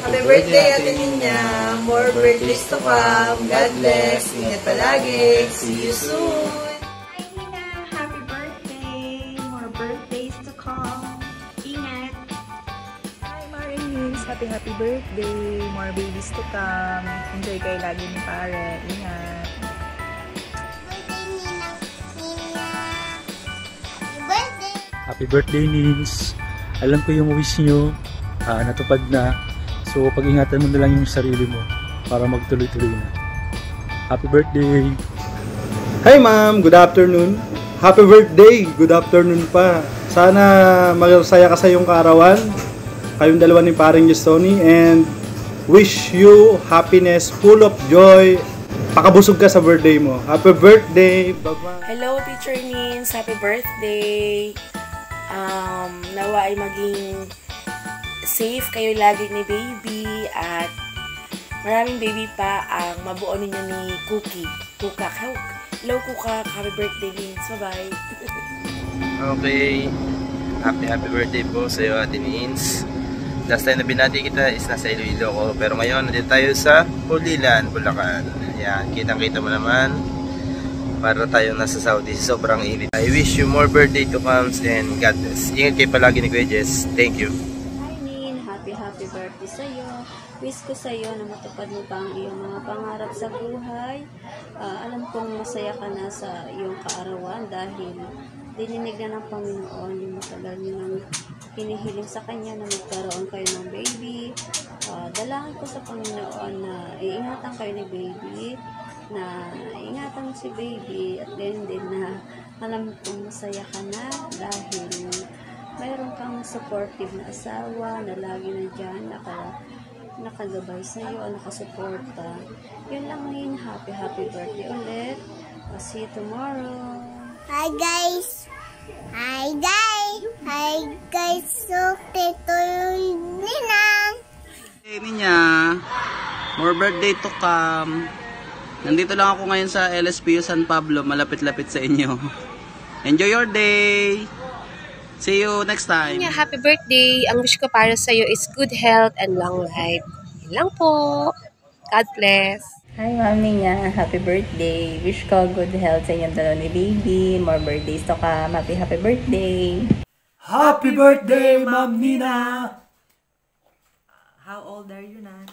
Happy birthday, Ate Ninya. More birthdays to come. God bless. Ingat palagi. See you soon. Hi, Nina. Happy birthday. More birthdays to come. Ingat. Hi, Marines. Happy birthday. More babies to come. Enjoy kayo lagi ni pare. Ingat. Happy birthday, Nins. Alam ko yung wish nyo, natupad na. So, pag-ingatan mo na lang yung sarili mo para magtuloy-tuloy na. Happy birthday! Hi, ma'am. Good afternoon. Happy birthday. Good afternoon pa. Sana masaya ka sa iyong kaarawan. Kayong dalawa ni paring Justoni. And wish you happiness, full of joy. Pakabusog ka sa birthday mo. Happy birthday. Bye-bye. Hello, Teacher Nins. Happy birthday. Nawa ay maging safe kayo lagi ni baby at maraming baby pa ang mabuo ninyo ni Cookie. Kuka. Hello, Kuka. Happy birthday, Nins. Bye-bye. Okay. Happy birthday po sa iyo, Ate Nins. Last time na binati kita is nasa Iloilo ko. Pero ngayon, nandito tayo sa Pulilan, Bulacan. Ayan, kitang-kita mo naman. Para tayo nasa Saudi, sobrang init. I wish you more birthday to come and God bless. Ingat kayo palagi ni Kuya Jess. Thank you. Hi, Nin. Happy birthday sa'yo. Wish ko sa'yo na matupad mo pa ang iyong mga pangarap sa buhay. Alam kong masaya ka na sa iyong kaarawan dahil dininig na ng Panginoon yung matagal niyo nang hinihiling sa Kanya na magkaroon kayo ng baby. Dalangin ko sa Panginoon na iingatan kayo ni baby, na ingatan mo si baby at din na alam kong masaya ka na dahil mayroon kang supportive na asawa na lagi nandyan nakagabay sa iyo, nakasuporta. Yun lang yun. Happy birthday ulit. I'll see you tomorrow. Hi guys. So ito yung Ninang. Hey Ninya, more birthday to come. Nandito lang ako ngayon sa LSPU San Pablo, malapit-lapit sa inyo. Enjoy your day! See you next time! Yeah, happy birthday! Ang wish ko para sa iyo is good health and long life. Yun lang po. God bless! Hi, Mami niya. Happy birthday. Wish ko good health sa inyong dalawa ni baby. More birthdays to come. Happy birthday. Happy birthday, Ma'am Nina. How old are you na?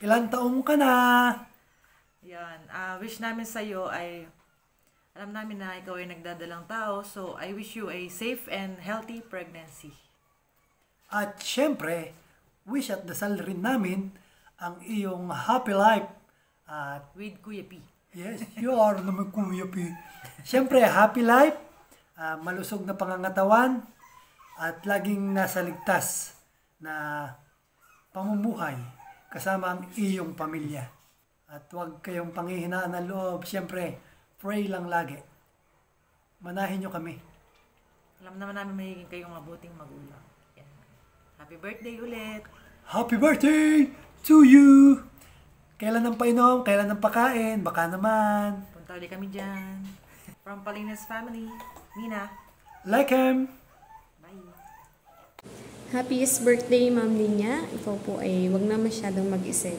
Ilang taong ka na? Yan. Wish namin sa'yo ay, alam namin na ikaw ay nagdadalang tao, so I wish you a safe and healthy pregnancy. At syempre, wish at dasal rin namin ang iyong happy life. At with Kuya P. Yes, you are naman Kuya P. Syempre, happy life, malusog na pangangatawan, at laging nasa ligtas na pamumuhay kasama ang iyong pamilya. At huwag kayong panghihinaan ng loob. Siyempre, pray lang lagi. Manahin nyo kami. Alam naman namin magiging kayong mabuting magulang. Yan. Happy birthday ulit! Happy birthday to you! Kailan ang painom? Kailan ang pakain? Baka naman. Punta ulit kami dyan. From Palinas family, Nina. Like him! Happiest birthday, Ma'am Linya. Ikaw po ay wag na masyadong mag-isip.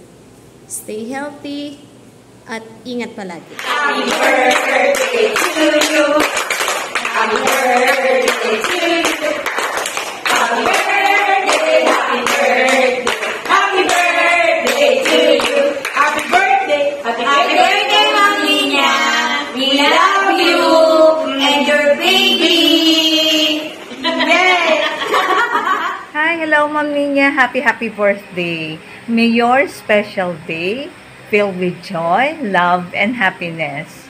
Stay healthy at ingat palagi. Happy birthday to you. Happy birthday to you. Happy birthday, happy birthday. Happy birthday to you. Happy birthday. Happy birthday, Ma'am Linya. We love you and your baby. Hi, hello Ma'am Ninya. Happy birthday. May your special day filled with joy, love, and happiness.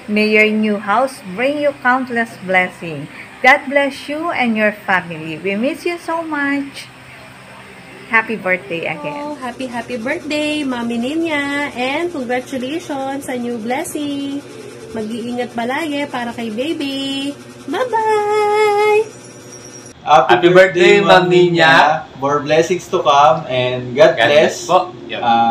May your new house bring you countless blessings. God bless you and your family. We miss you so much. Happy birthday again. Oh, happy birthday, Mami Ninya. And congratulations sa new blessing. Mag-iingat palagi para kay baby. Bye-bye! Happy birthday, Ma'am Ninya. More blessings to come and God bless. Po.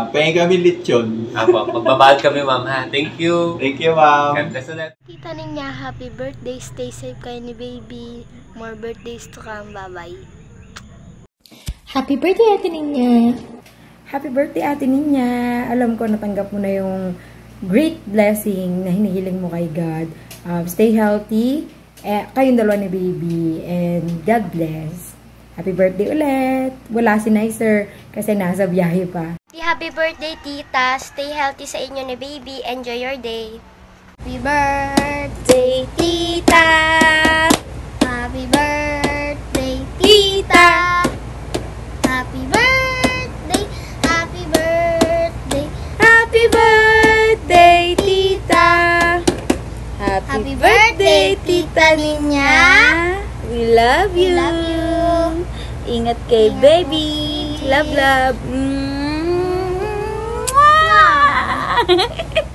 Pahingin kami lechon. Apo, magbabahal kami, Ma'am, ha? Thank you. Thank you, Ma'am. God bless ulit. Tita Ninya, happy birthday. Stay safe kayo ni baby. More birthdays to come. Bye-bye. Happy birthday, Ate Ninya! Happy birthday, Ate Ninya! Alam ko natanggap mo na yung great blessing na hinihiling mo kay God. Stay healthy. Kayong dalawa ni baby. And God bless. Happy birthday ulit! Wala si Nicer kasi nasa biyahe pa. Happy birthday, Tita! Stay healthy sa inyo ni baby. Enjoy your day! Happy birthday, Tita! Happy birthday, Tita! Happy birthday, happy birthday, Happy birthday, Tita! happy birthday, Tita Ninya! We love you! We love you! Ingat kay baby! Love, love! Mwah!